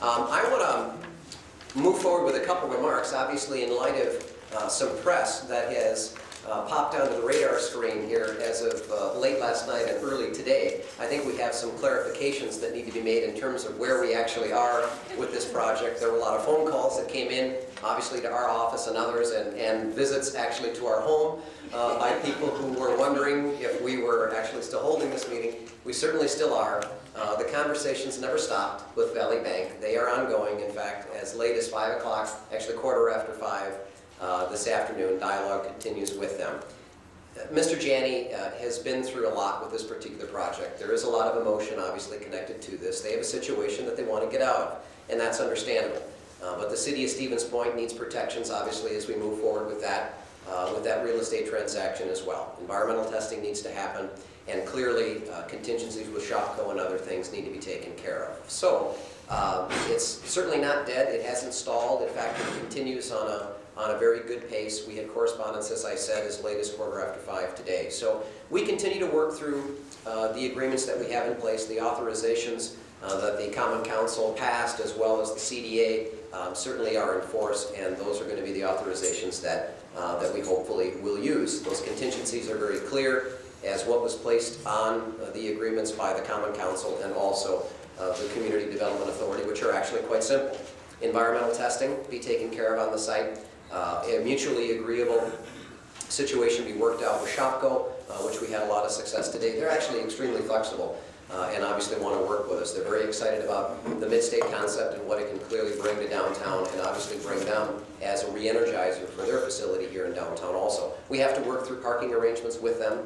I want to move forward with a couple remarks, obviously in light of some press that has popped onto the radar screen here as of late last night and early today. I think we have some clarifications that need to be made in terms of where we actually are with this project. There were a lot of phone calls that came in, obviously to our office and others, and visits actually to our home by people who were wondering if we were actually still holding this meeting. We certainly still are. The conversations never stopped with Valley Bank. They are ongoing. In fact, as late as 5 o'clock, actually quarter after 5 this afternoon, dialogue continues with them. Mr. Janney has been through a lot with this particular project. There is a lot of emotion obviously connected to this. They have a situation that they want to get out of, and that's understandable. But the city of Stevens Point needs protections obviously as we move forward with that real estate transaction as well. Environmental testing needs to happen, and clearly contingencies with Shopco and other things need to be taken care of. So it's certainly not dead. It hasn't stalled. In fact, it continues on a very good pace. We had correspondence, as I said, as late as quarter after 5 today. So we continue to work through the agreements that we have in place, the authorizations that the Common Council passed, as well as the CDA, certainly are in force, and those are going to be the authorizations that we hopefully will use. Those contingencies are very clear as what was placed on the agreements by the Common Council and also the Community Development Authority, which are actually quite simple. Environmental testing be taken care of on the site. A mutually agreeable situation be worked out with Shopco, which we had a lot of success today. They're actually extremely flexible and obviously want to work with us. They're very excited about the mid-state concept and what it can clearly bring to downtown, and obviously bring them as a re-energizer for their facility here in downtown also. We have to work through parking arrangements with them,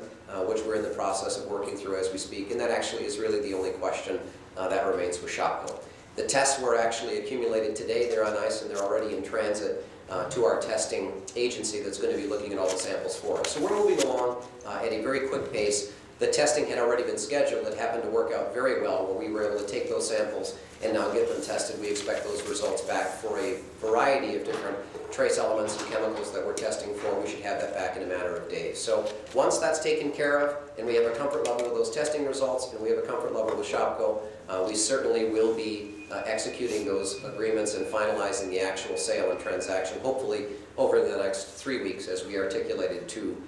which we're in the process of working through as we speak, and that actually is really the only question that remains with Shopco. The tests were actually accumulated today. They're on ice and they're already in transit to our testing agency that's going to be looking at all the samples for us. So we're moving along at a very quick pace. The testing had already been scheduled. It happened to work out very well where we were able to take those samples and now get them tested. We expect those results back for a variety of different trace elements and chemicals that we're testing for. We should have that back in a matter of days. So once that's taken care of and we have a comfort level with those testing results and we have a comfort level with Shopco, we certainly will be executing those agreements and finalizing the actual sale and transaction, hopefully over the next 3 weeks, as we articulated to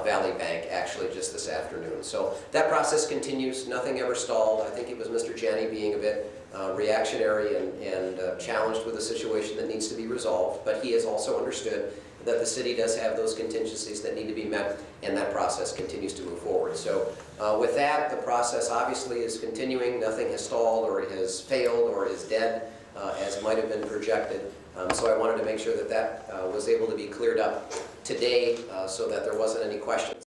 Valley Bank actually just this afternoon. So that process continues. Nothing ever stalled. I think it was Mr. Janney being a bit reactionary and challenged with a situation that needs to be resolved, but he has also understood that the city does have those contingencies that need to be met, and that process continues to move forward. So with that, the process obviously is continuing. Nothing has stalled or has failed or is dead as might have been projected. So I wanted to make sure that that was able to be cleared up today so that there wasn't any questions.